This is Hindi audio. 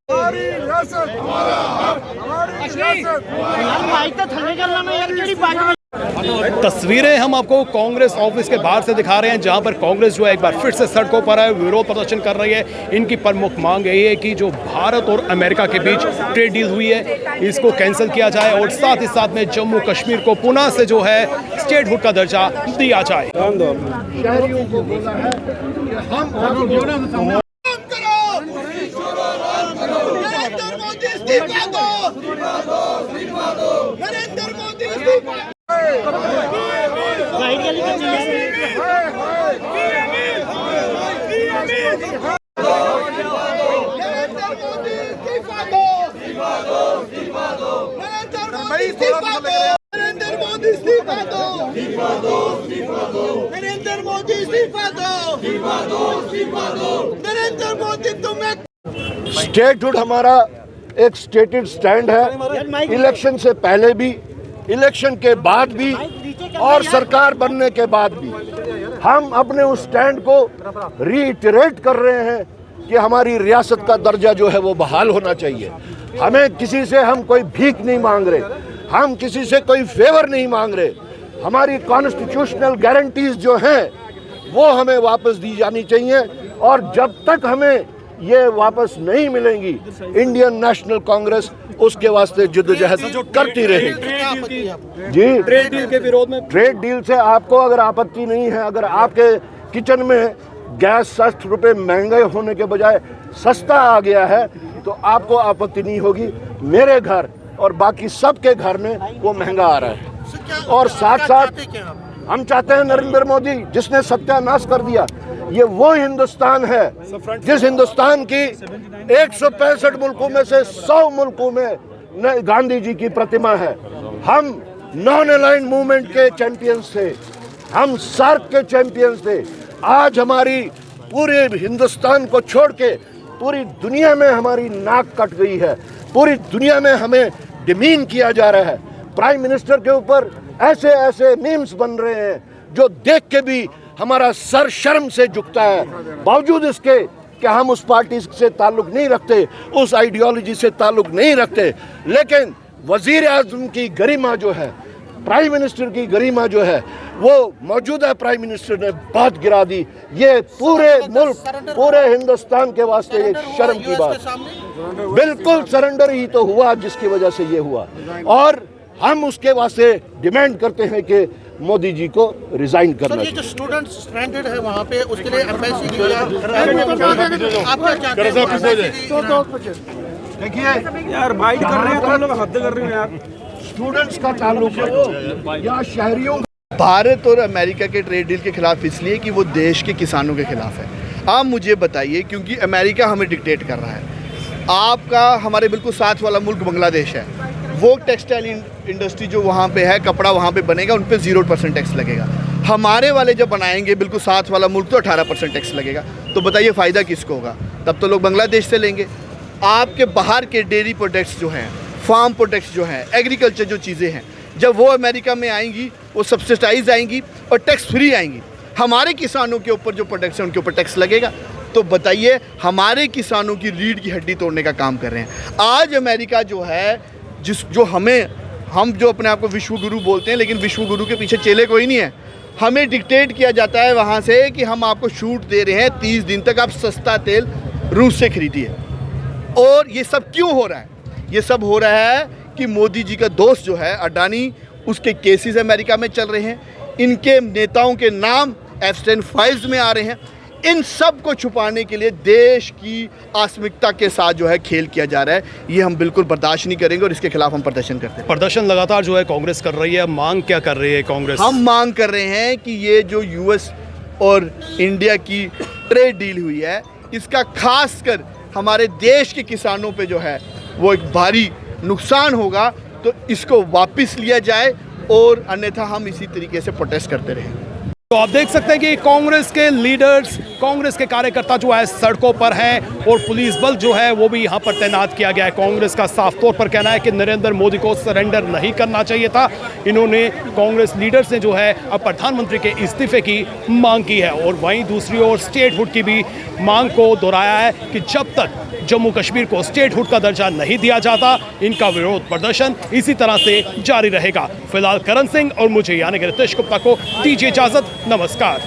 हमारी रियासत, हमारी रियासत। तस्वीरें हम आपको कांग्रेस ऑफिस के बाहर से दिखा रहे हैं, जहां पर कांग्रेस जो है एक बार फिर से सड़कों पर है, विरोध प्रदर्शन कर रही है। इनकी प्रमुख मांग यही है कि जो भारत और अमेरिका के बीच ट्रेड डील हुई है इसको कैंसिल किया जाए और साथ ही साथ में जम्मू कश्मीर को पुनः से जो है स्टेटहुड का दर्जा दिया जाए। शहरियों को बोला है कि हम नरेंद्र मोदी इस्तीफा दो। स्टेटहुड हमारा एक स्टेटेड स्टैंड है, इलेक्शन से पहले भी, इलेक्शन के बाद भी और सरकार बनने के बाद भी। हम अपने उस स्टैंड को रीइटरेट कर रहे हैं कि हमारी रियासत का दर्जा जो है वो बहाल होना चाहिए। हमें किसी से हम कोई भीख नहीं मांग रहे, हम किसी से कोई फेवर नहीं मांग रहे। हमारी कॉन्स्टिट्यूशनल गारंटीज जो हैं वो हमें वापस दी जानी चाहिए और जब तक हमें ये वापस नहीं मिलेंगी इंडियन नेशनल कांग्रेस उसके वास्ते जिद्दोजहद करती रहेगी। जी, ट्रेड डील के विरोध में, ट्रेड डील से आपको अगर आपत्ति नहीं है, अगर आपके किचन में गैस 60 रुपए महंगे होने के बजाय सस्ता आ गया है तो आपको आपत्ति नहीं होगी। मेरे घर और बाकी सबके घर में वो महंगा आ रहा है और साथ साथ हम चाहते हैं नरेंद्र मोदी जिसने सत्यानाश कर दिया, ये वो हिंदुस्तान है जिस हिंदुस्तान की 165 मुल्कों में से 100 मुल्कों में गांधी जी की प्रतिमा है। हम नॉन अलाइंड मूवमेंट के चैंपियंस थे, हम सार्क के चैंपियंस थे। आज हमारी पूरे हिंदुस्तान को छोड़ के पूरी दुनिया में हमारी नाक कट गई है, पूरी दुनिया में हमें डिमीन किया जा रहा है। प्राइम मिनिस्टर के ऊपर ऐसे ऐसे मीम्स बन रहे हैं जो देख के भी हमारा सर शर्म से झुकता है, बावजूद इसके कि हम उस पार्टी से ताल्लुक नहीं रखते, उस आइडियोलॉजी से ताल्लुक नहीं रखते। लेकिन वजीर आज़म की गरिमा जो है, प्राइम मिनिस्टर की गरिमा जो है, वो मौजूदा प्राइम मिनिस्टर ने बहुत गिरा दी। ये पूरे मुल्क, पूरे हिंदुस्तान के वास्ते एक शर्म की बात। बिल्कुल सरेंडर ही तो हुआ जिसकी वजह से ये हुआ और हम उसके वास्ते डिमांड करते हैं कि मोदी जी को रिजाइन करना चाहिए। जो स्टूडेंट स्ट्रैंडेड है वहाँ पे उसके लिए एम्बेसी की देखिए यार बाइट कर रहे हैं तो हम लोग हद कर रहे हैं यार। स्टूडेंट्स का ताल्लुक है या शहरियों। भारत और अमेरिका के ट्रेड डील के खिलाफ इसलिए कि वो देश के किसानों के खिलाफ है। आप मुझे बताइए, क्योंकि अमेरिका हमें डिक्टेट कर रहा है। आपका हमारे बिल्कुल साथ वाला मुल्क बांग्लादेश है, वो टेक्सटाइल इंडस्ट्री जो वहाँ पे है, कपड़ा वहाँ पे बनेगा, उन पे 0% टैक्स लगेगा। हमारे वाले जब बनाएंगे बिल्कुल साथ वाला मुल्क तो 18% टैक्स लगेगा। तो बताइए फ़ायदा किसको होगा? तब तो लोग बांग्लादेश से लेंगे। आपके बाहर के डेयरी प्रोडक्ट्स जो हैं, फार्म प्रोडक्ट्स जो हैं, एग्रीकल्चर जो चीज़ें हैं, जब वो अमेरिका में आएंगी वो सब्सिडाइज आएंगी और टैक्स फ्री आएंगी। हमारे किसानों के ऊपर जो प्रोडक्ट्स हैं उनके ऊपर टैक्स लगेगा। तो बताइए, हमारे किसानों की रीढ़ की हड्डी तोड़ने का काम कर रहे हैं। आज अमेरिका जो है, हम जो अपने आप को विश्व गुरु बोलते हैं, लेकिन विश्व गुरु के पीछे चेले कोई नहीं है। हमें डिक्टेट किया जाता है वहाँ से कि हम आपको छूट दे रहे हैं 30 दिन तक आप सस्ता तेल रूस से खरीदिए। और ये सब क्यों हो रहा है? ये सब हो रहा है कि मोदी जी का दोस्त जो है अडानी, उसके केसेस अमेरिका में चल रहे हैं, इनके नेताओं के नाम एफस्टाइन फाइल्स में आ रहे हैं। इन सब को छुपाने के लिए देश की आस्मिकता के साथ जो है खेल किया जा रहा है। ये हम बिल्कुल बर्दाश्त नहीं करेंगे और इसके खिलाफ हम प्रदर्शन करते हैं। प्रदर्शन लगातार जो है कांग्रेस कर रही है। मांग क्या कर रही है कांग्रेस? हम मांग कर रहे हैं कि ये जो यूएस और इंडिया की ट्रेड डील हुई है, इसका खासकर हमारे देश के किसानों पे जो है वो एक भारी नुकसान होगा, तो इसको वापस लिया जाए और अन्यथा हम इसी तरीके से प्रोटेस्ट करते रहें। तो आप देख सकते हैं कि कांग्रेस के लीडर्स, कांग्रेस के कार्यकर्ता जो है सड़कों पर हैं और पुलिस बल जो है वो भी यहाँ पर तैनात किया गया है। कांग्रेस का साफ तौर पर कहना है कि नरेंद्र मोदी को सरेंडर नहीं करना चाहिए था। इन्होंने, कांग्रेस लीडर्स ने जो है अब प्रधानमंत्री के इस्तीफे की मांग की है और वहीं दूसरी ओर स्टेटहुड की भी मांग को दोहराया है कि जब तक जम्मू कश्मीर को स्टेटहुड का दर्जा नहीं दिया जाता, इनका विरोध प्रदर्शन इसी तरह से जारी रहेगा। फिलहाल करण सिंह और मुझे यानी कि रितेश गुप्ता को दीजिए इजाजत। नमस्कार।